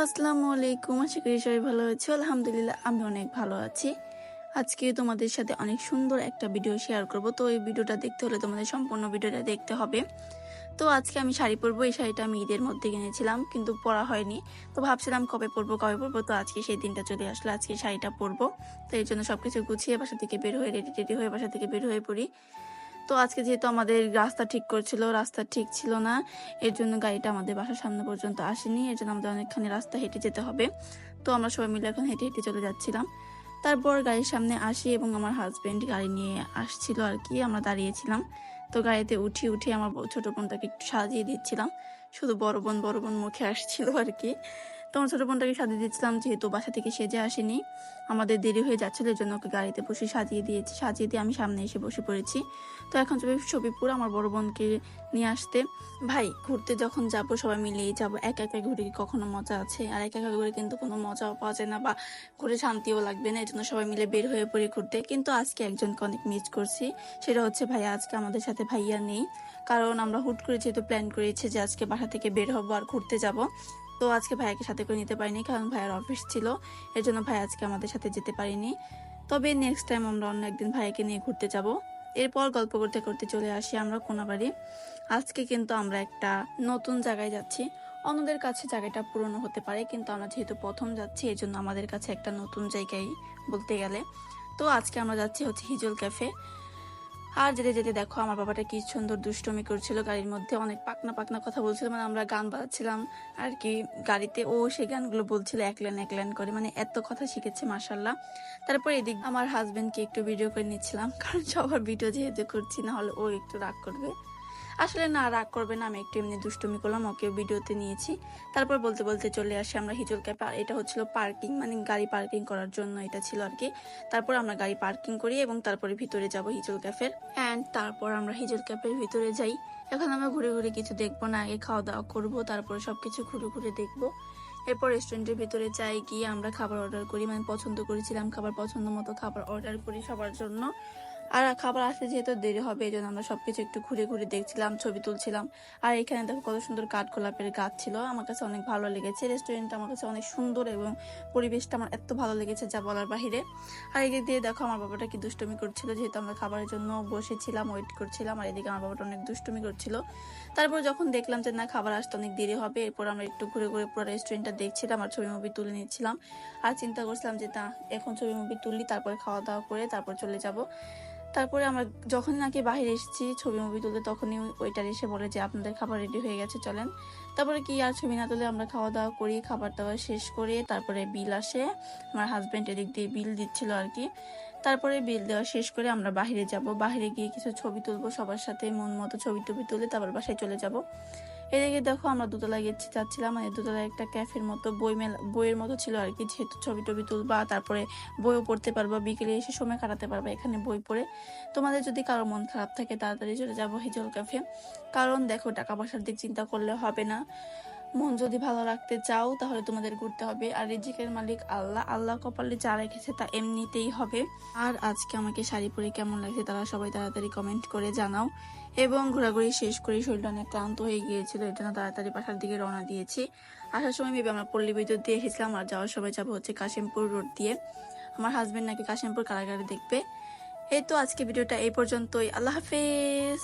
আসসালামু আলাইকুম। আশা করি সবাই ভালো আছো। আলহামদুলিল্লাহ আমি অনেক ভালো আছি। আজকে তোমাদের সাথে অনেক সুন্দর একটা ভিডিও শেয়ার করব। তো এই ভিডিওটা দেখতে হলে তোমাদের সম্পূর্ণ ভিডিওটা দেখতে হবে। তো আজকে আমি শাড়ি পরবো। এই শাড়িটা আমি ঈদের মধ্যে কিনেছিলাম, কিন্তু পরা হয়নি। তো ভাবছিলাম কবে পরবো। তো আজকে সেই দিনটা চলে আসলো, আজকে শাড়িটা পরবো। তো এই জন্য সবকিছু গুছিয়ে বাসা থেকে বের হয়ে রেডি হয়ে বাসা থেকে বের হয়ে পড়ি। তো আজকে যেহেতু আমাদের রাস্তা ঠিক করছিল, রাস্তা ঠিক ছিল না, এর জন্য গাড়িটা আমাদের বাসার সামনে পর্যন্ত আসেনি। এর জন্য আমাদের অনেকখানি রাস্তা হেঁটে যেতে হবে। তো আমরা সবাই মিলে এখন হেঁটে হেঁটে চলে যাচ্ছিলাম। তারপর গাড়ির সামনে আসি এবং আমার হাজবেন্ড গাড়ি নিয়ে আসছিল আর কি, আমরা দাঁড়িয়েছিলাম। তো গাড়িতে উঠে আমার ছোট বোনটাকে একটু সাজিয়ে দিচ্ছিলাম। শুধু বড় বোন মুখে আসছিল আর কি। তো আমার ছোট বোনটাকে সাজিয়ে দিচ্ছিলাম, যেহেতু বাসা থেকে সেজে আসেনি, আমাদের দেরি হয়ে যাচ্ছিল, এর জন্য ওকে গাড়িতে বসে সাজিয়ে দিয়েছি। সাজিয়ে দিয়ে আমি সামনে এসে বসে পড়েছি। তো এখন ছবি আমার বড় বোনকে নিয়ে আসতে। ভাই, ঘুরতে যখন যাব সবাই মিলেই যাব, একা একা ঘুরে কি কখনো মজা আছে? আর একা একা ঘুরে কিন্তু কোনো মজাও পাওয়া যায় না, বা ঘুরে শান্তিও লাগবে না। এই জন্য সবাই মিলে বের হয়ে পড়ে ঘুরতে। কিন্তু আজকে একজনকে অনেক মিস করছি, সেটা হচ্ছে ভাইয়া। আজকে আমাদের সাথে ভাইয়া নেই, কারণ আমরা হুট করে যেহেতু প্ল্যান করেছি যে আজকে বাসা থেকে বের হবো আর ঘুরতে যাব। তো আজকে ভাইয়াকে সাথে করে নিতে পারিনি, কারণ ভাইয়ার অফিস ছিল। এর জন্য ভাই আজকে আমাদের সাথে যেতে পারিনি। তবে নেক্সট টাইম আমরা অন্য একদিন ভাইয়াকে নিয়ে ঘুরতে যাব। এরপর গল্প করতে করতে চলে আসি আমরা কোনাবাড়ি। আজকে কিন্তু আমরা একটা নতুন জায়গায় যাচ্ছি। অন্যদের কাছে জায়গাটা পুরনো হতে পারে, কিন্তু আমরা যেহেতু প্রথম যাচ্ছি, এই জন্য আমাদের কাছে একটা নতুন জায়গায় বলতে গেলে। তো আজকে আমরা যাচ্ছি হচ্ছে হিজল ক্যাফে। আর যেতে যেতে দেখো আমার বাবাটা কি সুন্দর দুষ্টুমি করছিল গাড়ির মধ্যে, অনেক পাকনা পাকনা কথা বলছিল, মানে আমরা গান বাজাচ্ছিলাম আর কি গাড়িতে। ও সেই গানগুলো বলছিল এক লাইন করে, মানে এত কথা শিখেছে মাশাল্লাহ। তারপর এদিক আমার হাজবেন্ডকে একটু ভিডিও করে নিচ্ছিলাম, কারণ সবার ভিডিও যেহেতু করছি, না হলে ও একটু রাগ করবে। আসলে না, রাগ করবে না, আমি একটু এমনি দুষ্টুমি করলাম, ওকে ভিডিওতে নিয়েছি। তারপর বলতে বলতে চলে আসি আমরা হিজল ক্যাফে। আর এটা হচ্ছিল পার্কিং, মানে গাড়ি পার্কিং করার জন্য এটা ছিল আর কি। তারপর আমরা গাড়ি পার্কিং করি এবং তারপরে ভিতরে যাব হিজল ক্যাফের। অ্যান্ড তারপর আমরা হিজল ক্যাফের ভিতরে যাই। এখন আমরা ঘুরে ঘুরে কিছু দেখবো না, আগে খাওয়া দাওয়া করবো, তারপরে সবকিছু ঘুরে ঘুরে দেখবো। এরপর রেস্টুরেন্টের ভিতরে যাই, গিয়ে আমরা খাবার অর্ডার করি, মানে পছন্দ করেছিলাম খাবার, পছন্দ মতো খাবার অর্ডার করি সবার জন্য। আর খাবার আসতে যেহেতু দেরি হবে, এই জন্য আমরা সবকিছু একটু ঘুরে ঘুরে দেখছিলাম, ছবি তুলছিলাম। আর এখানে দেখো কত সুন্দর কাঠগোলাপের গাছ ছিল, আমার কাছে অনেক ভালো লেগেছে। রেস্টুরেন্টটা আমার কাছে অনেক সুন্দর এবং পরিবেশটা আমার এত ভালো লেগেছে যা বলার বাহিরে। আর এদিক দিয়ে দেখো আমার বাবাটা কি দুষ্টুমি করছিল, যেহেতু আমরা খাবারের জন্য বসেছিলাম, ওয়েট করছিলাম। আর এদিকে আমার বাবাটা অনেক দুষ্টুমি করছিল। তারপর যখন দেখলাম যে না, খাবার আসতে অনেক দেরি হবে, এরপর আমরা একটু ঘুরে ঘুরে পুরো রেস্টুরেন্টটা দেখছিলাম আর ছবি মুভি তুলে নিচ্ছিলাম। আর চিন্তা করছিলাম যে না, এখন ছবি মুভি তুললি, তারপর খাওয়া দাওয়া করে তারপর চলে যাব। তারপরে আমরা যখন নাকি বাইরে এসেছি ছবি মুভি তুলতে, তখনই ওইটার এসে বলে যে আপনাদের খাবার রেডি হয়ে গেছে, চলেন। তারপরে কি আর ছবি না তুলে আমরা খাওয়া দাওয়া করি, খাবার দাওয়া শেষ করে তারপরে বিল আসে। আমার হাজব্যান্ড এদিক দিয়ে বিল দিচ্ছিল আর কি। তারপরে বিল দেওয়া শেষ করে আমরা বাইরে যাব, বাইরে গিয়ে কিছু ছবি তুলবো সবার সাথে, মন মতো ছবি টবি তুলে তারপর বাসায় চলে যাব। এদিকে দেখো আমরা দোতলায় যাচ্ছিলাম, মানে দোতলায় একটা ক্যাফের মতো বইয়ের মতো ছিল আর কি, যেহেতু ছবি টবি তুলবা, তারপরে বইও পড়তে পারবা, বিকেলে এসে সময় কাটাতে পারবা এখানে বই পড়ে। তোমাদের যদি কারো মন খারাপ থাকে তাড়াতাড়ি চলে যাবো হিজল ক্যাফে, কারণ দেখো টাকা পয়সার দিক চিন্তা করলে হবে না। মন যদি ভালো রাখতে চাও তাহলে তোমাদের ঘুরতে হবে। আর রিজিকের মালিক আল্লাহ, আল্লাহ কপালে যা রেখেছে তা এমনিতেই হবে। আর আজকে আমাকে শাড়ি পরে কেমন লাগছে তারা সবাই তাড়াতাড়ি কমেন্ট করে জানাও। এবং ঘোরাঘুরি শেষ করে শরীরটা অনেক ক্লান্ত হয়ে গিয়েছিল, এর জন্য তাড়াতাড়ি বাসার দিকে রওনা দিয়েছি। আসার সময় মেবি আমরা পল্লী বিদ্যুৎ দিয়ে এসেছিলাম, আর যাওয়ার সময় যাবো হচ্ছে কাশিমপুর রোড দিয়ে। আমার হাজবেন্ড নাকি কাশিমপুর কারাগারে দেখবে। এই তো আজকে ভিডিওটা এই পর্যন্তই। আল্লাহ হাফেজ।